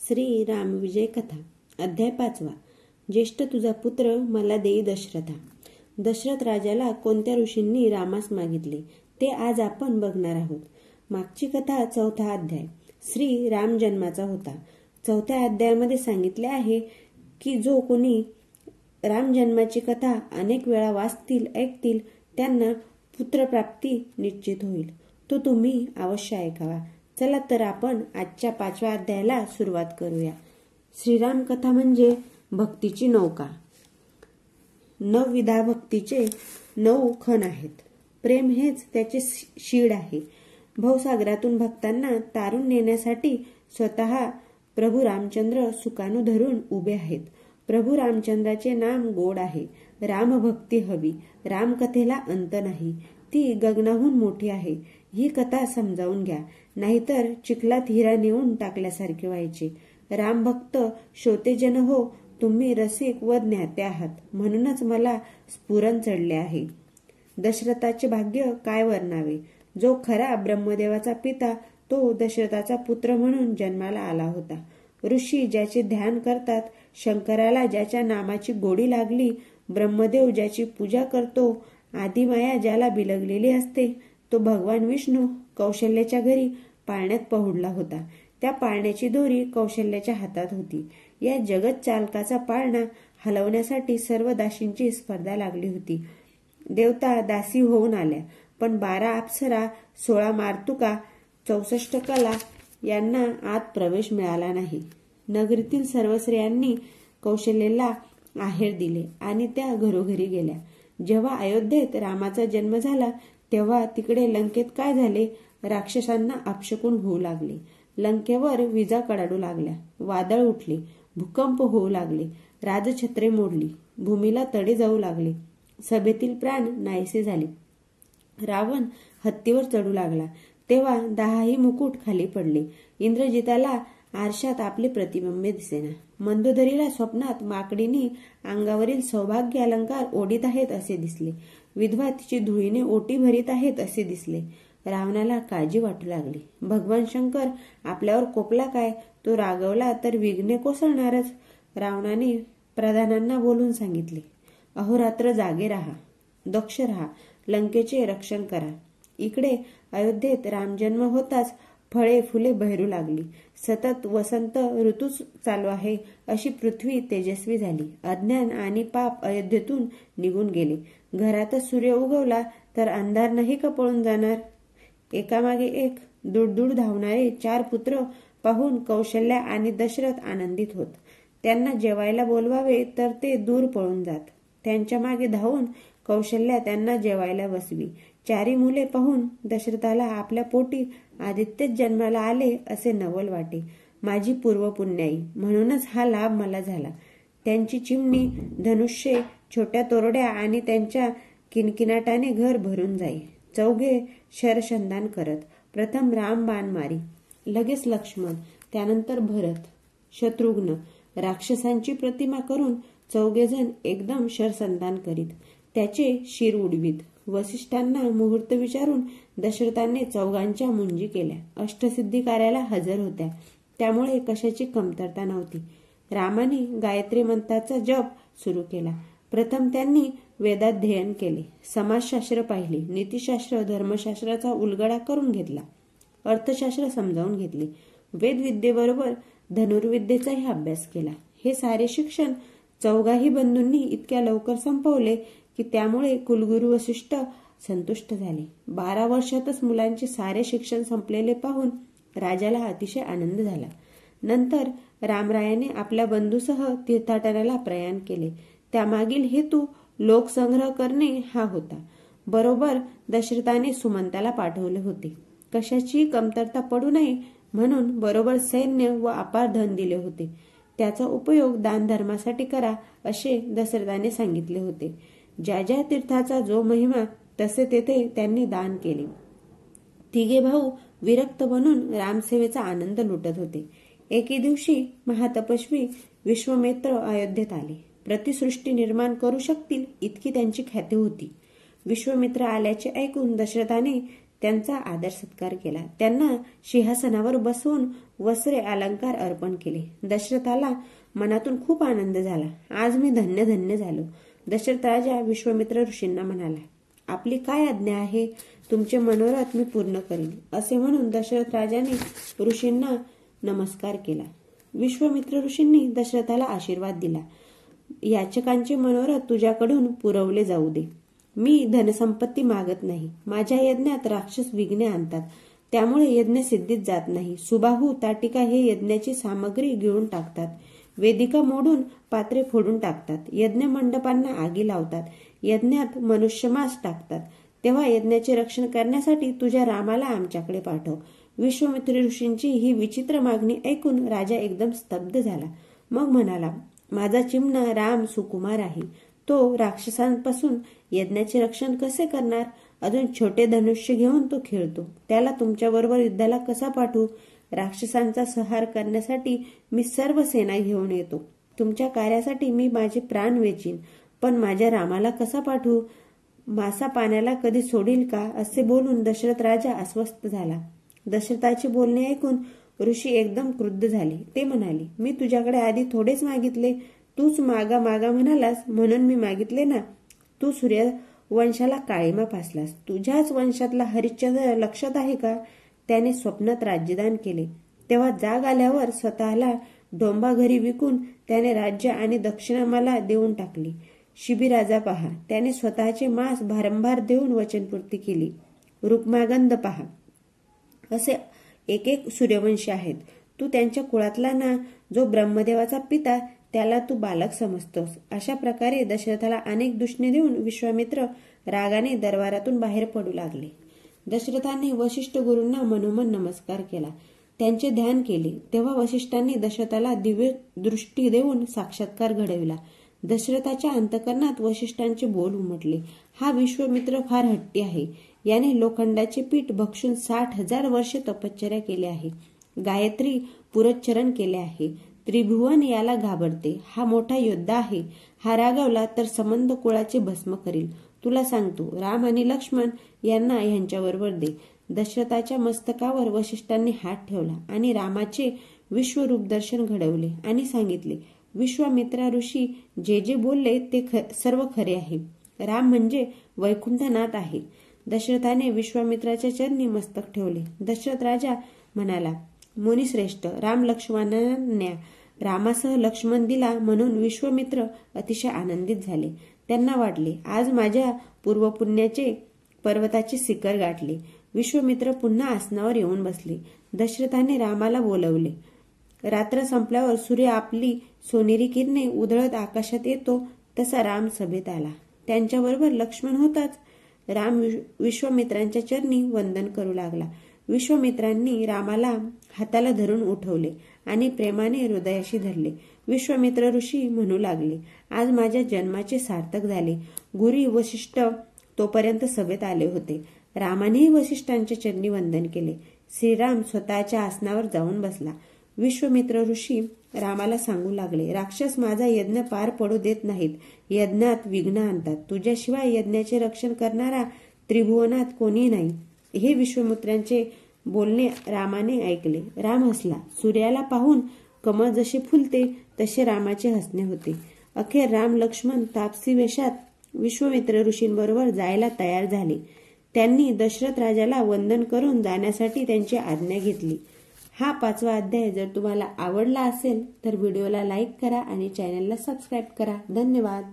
श्री राम विजय कथा अध्याय 5. ज्येष्ठ तुझा पुत्र मला देई दशरथा. दशरथ राजाला कोणत्या ऋषींनी रामास मागितले ते आज आपण बघणार आहोत. मागची कथा 4था अध्याय श्री राम जन्माचा होता. 4थ्या अध्यायामध्ये सांगितले आहे की जो कोणी राम जन्माची कथा अनेक वेळा वाचतील ऐकतील त्यांना पुत्रप्राप्ती निश्चित होईल. तो तुम्ही अवश्य ऐकावा. चला तर आपण आजच्या 5व्या अध्यायाला सुरुवात करूया. श्रीराम कथा म्हणजे भक्तीची नौका. 9 विधा भक्तीचे 9 खण आहेत. प्रेम हेच त्याचे शीड आहे. भवसागरातून भक्तांना तारून नेण्यासाठी स्वतः प्रभू रामचंद्र सुकाणू धरून उभे आहेत. प्रभू रामचंद्राचे नाम गोड आहे. रामभक्ती हवी. रामकथेला अंत नाही. ती गगनाहून मोठी आहे. ही कथा समजावून घ्या, नाहीतर चिखलात हिरा नेऊन टाकल्यासारखे व्हायचे. रामभक्त श्रोतेजन हो, तुम्ही रसिक व ज्ञाते आहात, म्हणूनच मला स्फुरण चढले आहे. दशरथाचे भाग्य काय वर्णावे. जो खरा ब्रह्मदेवाचा पिता तो दशरथाचा पुत्र म्हणून जन्माला आला होता. ऋषी ज्याचे ध्यान करतात, शंकराला ज्याच्या नामाची गोडी लागली, ब्रह्मदेव ज्याची पूजा करतो, आदिमाया ज्याला बिलगलेली असते, तो भगवान विष्णू कौशल्याच्या घरी पाळण्यात पहुडला होता. त्या पाळण्याची दोरी कौशल्याच्या हातात होती. या जगत चालकाचा पाळणा हलवण्यासाठी सर्व दासींची स्पर्धा लागली होती. देवता दासी होऊन आल्या, पण 12 अप्सरा, 16 मार्तुका, 64 कला यांना आत प्रवेश मिळाला नाही. नगरीतील सर्व स्त्रियांनी कौशल्याला आहेर दिले आणि त्या घरोघरी गेल्या. जेव्हा अयोध्येत रामाचा जन्म झाला तेव्हा तिकडे लंकेत काय झाले. राक्षसांना अपशकुन होऊ लागले. लंकेवर विजा कडाडू लागल्या. वादळ उठले. भूकंप होऊ लागले. राजछत्रे मोडली. भूमीला तडे जाऊ लागले. सभेतील प्राण नाहीसे झाले. रावण हत्तीवर चढू लागला. तेव्हा 10ही मुकुट खाली पडले. इंद्रजिताला आरशात आपले प्रतिबिंब दिसेना. मंदोदरीला स्वप्नात माकडीनी अंगावरील सौभाग्य अलंकार ओढीत आहेत असे दिसले. विधवा तिची धुळीने ओटी भरीत आहेत असे दिसले. रावणाला काळजी वाटू लागली. भगवान शंकर आपल्यावर कोपला काय. तो रागवला तर विघ्ने कोसळणारच. रावणाने प्रधानांना बोलून सांगितले, अहोरात्र जागे राहा, दक्ष राहा, लंकेचे रक्षण करा. इकडे अयोध्येत रामजन्म होताच फळे फुले बहरू लागली. सतत वसंत ऋतूच चालू आहे अशी पृथ्वी तेजस्वी झाली. अज्ञान आणि पाप अयोध्येतून निघून गेले. घरातच सूर्य उगवला तर अंधार नाही का पळून जाणार. एकामागे एक दूरदूर धावणारे 4 पुत्र पाहून कौशल्या आणि दशरथ आनंदित होत. त्यांना जेवायला बोलवावे तर ते दूर पळून जात. त्यांच्या मागे धावून कौशल्या त्यांना जेवायला बसवी. 4ही मुले पाहून दशरथाला आपल्या पोटी आदित्यच जन्माला आले असे नवल वाटे. माझी पूर्वपुण्याई, म्हणूनच हा लाभ मला झाला. त्यांची चिमणी, धनुष्ये, छोट्या तोरड्या आणि त्यांच्या किनकिनाटाने घर भरून जाई. चौघे शरसंधान करत. प्रथम राम बाण मारी, लगेच लक्ष्मण, त्यानंतर भरत, शत्रुघ्न. राक्षसांची प्रतिमा करून 4घे जण एकदम शरसंधान करीत. त्याचे शिर उडवीत. वसिष्ठांना मुहूर्त विचारून दशरथाने 4घांच्या मुंजी केल्या. अष्टसिद्धी कार्याला हजर होत्या, त्यामुळे कशाची कमतरता नव्हती. रामाने गायत्री मंत्राचा जप सुरू केला. प्रथम त्यांनी वेदाध्ययन केले. समाजशास्त्र पाहिले. नीतिशास्त्र, धर्मशास्त्राचा उलगडा करून घेतला. अर्थशास्त्र समजावून घेतले. वेदविद्येबरोबर धनुर्विद्येचाही अभ्यास केला. हे सारे शिक्षण 4घाही बंधूंनी इतक्या लवकर संपवले की त्यामुळे कुलगुरू वसिष्ठ संतुष्ट झाले. 12 वर्षातच मुलांचे सारे शिक्षण संपलेले पाहून राजाला अतिशय आनंद झाला. नंतर रामरायाने आपल्या बंधूसह तीर्थाटनाला प्रयाण केले. त्यामागील हेतू लोकसंग्रह करणे हा होता. बरोबर दशरथाने सुमंताला पाठवले होते. कशाची कमतरता पडू नये म्हणून बरोबर सैन्य व अपार धन दिले होते. त्याचा उपयोग दानधर्मासाठी करा असे दशरथाने सांगितले होते. ज्या ज्या तीर्थाचा जो महिमा तसे तेथे त्यांनी दान केले. 3घे भाऊ विरक्त बनून रामसेवेचा आनंद लुटत होते. एके दिवशी महातपस्वी विश्वामित्र अयोध्येत आले. प्रतिसृष्टी निर्माण करू शकतील इतकी त्यांची ख्याती होती. विश्वामित्र आल्याचे ऐकून दशरथाने त्यांचा आदर सत्कार केला. त्यांना सिंहासनावर बसवून वस्त्रे अलंकार अर्पण केले. दशरथाला मनातून खूप आनंद झाला. आज मी धन्य धन्य झालो. दशरथ राजा विश्वामित्र ऋषींना म्हणाला, आपली काय आज्ञा आहे? तुमचे मनोरथ मी पूर्ण करीन. असे म्हणून दशरथ राजाने ऋषींना नमस्कार केला. विश्वामित्र ऋषींनी दशरथाला आशीर्वाद दिला. याचकांचे मनोरथ तुझ्याकडून पुरवले जाऊ दे. मी धनसंपत्ती मागत नाही. माझ्या यज्ञात राक्षस विघ्ने आणतात, त्यामुळे यज्ञ सिद्धीत जात नाही. सुबाहू, ताटिका हे यज्ञाची सामग्री गिळून टाकतात. वेदिका मोडून पात्रे फोडून टाकतात. यज्ञ मंडपांना आगी लावतात. यज्ञात मनुष्यमांस टाकतात. तेव्हा यज्ञाचे रक्षण करण्यासाठी तुझ्या रामाला आमच्याकडे पाठव. विश्वामित्र ऋषींची ही विचित्र मागणी ऐकून राजा एकदम स्तब्ध झाला. मग म्हणाला, माझा चिमणा राम सुकुमार आहे. तो राक्षसांपासून यज्ञाचे रक्षण कसे करणार? अजून छोटे धनुष्य घेऊन तो खेळतो. त्याला तुमच्याबरोबर युद्धाला कसा पाठवू? राक्षसांचा संहार करण्यासाठी मी सर्व सेना घेऊन येतो. तुमच्या कार्यासाठी मी माझे प्राण वेचीन, पण माझ्या रामाला कसा पाठवू? मासा पाण्याला कधी सोडील का? असे बोलून दशरथ राजा अस्वस्थ झाला. दशरथाचे बोलणे ऐकून ऋषी एकदम क्रुद्ध झाले. ते म्हणाले, मी तुझ्याकडे आधी थोडेच मागितले. तूच मागा मागा म्हणालास म्हणून मी मागितले ना. तू सूर्यवंशाला काळीमा फासलास. तुझ्याच वंशातला हरिश्चंद्र लक्षात आहे का? त्याने स्वप्नात राज्यदान केले. तेव्हा जाग आल्यावर स्वतःला डोंबा घरी विकून त्याने राज्य आणि दक्षिणा मला देऊन टाकली. शिबिराजा पहा, त्याने स्वतःचे मांस भारंभार देऊन वचनपूर्ती केली. रुक्मागंध पहा, असे एक एक सूर्यवंशी आहेत. तू त्यांच्या कुळातला ना. जो ब्रह्मदेवाचा पिता त्याला तू बालक समजतोस. अशा प्रकारे दशरथाला अनेक दूषणे देऊन विश्वामित्र रागाने दरबारातून बाहेर पडू लागले. दशरथाने वशिष्ठ गुरूंना मनोमन नमस्कार केला. त्यांचे ध्यान केले. तेव्हा वशिष्ठांनी दशरथाला दिव्य दृष्टी देऊन साक्षात्कार घडविला. दशरथाच्या अंतःकरणात वशिष्ठांचे बोल उमटले. हा विश्वामित्र फार हट्टी आहे. याने लोखंडाचे पीठ भक्षून 60,000 वर्षे तपश्चर्या केली आहे. गायत्री पुरच्चरण केले आहे. त्रिभुवन याला घाबरते. हा मोठा योद्धा आहे. हा रागावला तर संबंध कुळाचे भस्म करील. तुला सांगतो, राम आणि लक्ष्मण यांना यांच्याबरोबर दे. दशरथाच्या मस्तकावर वशिष्ठांनी हात ठेवला आणि रामाचे विश्वरूप दर्शन घडवले आणि सांगितले, विश्वामित्रा ऋषी जे जे बोलले ते सर्व खरे आहे. राम म्हणजे वैकुंठनाथ आहे. दशरथाने विश्वामित्राच्या चरणी मस्तक ठेवले. दशरथ राजा म्हणाला, मुनिश्रेष्ठ, राम लक्ष्मणांना रामासह लक्ष्मण दिला म्हणून विश्वामित्र अतिशय आनंदित झाले. त्यांना वाटले, आज माझ्या पूर्वपुण्याचे पर्वताचे शिखर गाठले. विश्वामित्र पुन्हा आसनावर येऊन बसले. दशरथाने रामाला बोलवले. रात्र संपल्यावर सूर्य आपली सोनेरी किरणे उधळत आकाशात येतो तसा राम सभेत आला. त्यांच्याबरोबर लक्ष्मण होताच. राम विश्वामित्रांच्या चरणी वंदन करू लागला. विश्वामित्रांनी रामाला हाताला धरून उठवले आणि प्रेमाने हृदयाशी धरले. विश्वामित्र ऋषी म्हणू लागले, आज माझ्या जन्माचे सार्थक झाले. गुरी वशिष्ठ तोपर्यंत सभेत आले होते. रामानेही वशिष्ठांच्या चरणी वंदन केले. श्रीराम स्वतःच्या आसनावर जाऊन बसला. विश्वामित्र ऋषी रामाला सांगू लागले, राक्षस माझा यज्ञ पार पडू देत नाहीत. यज्ञात विघ्न आणतात. तुझ्याशिवाय यज्ञाचे रक्षण करणारा त्रिभुवनात कोणी नाही. हे विश्वामित्रांचे बोलणे रामाने ऐकले. राम हसला. सूर्याला पाहून कमळ जसे फुलते तसे रामाचे हसणे होते. अखेर राम लक्ष्मण तापसी वेशात विश्वामित्र ऋषींबरोबर जायला तयार झाले. त्यांनी दशरथ राजाला वंदन करून जाण्यासाठी त्यांची आज्ञा घेतली. हा 5वा अध्याय जर तुम्हाला आवडला असेल तर व्हिडिओला लाईक करा आणि चॅनलला सबस्क्राईब करा. धन्यवाद.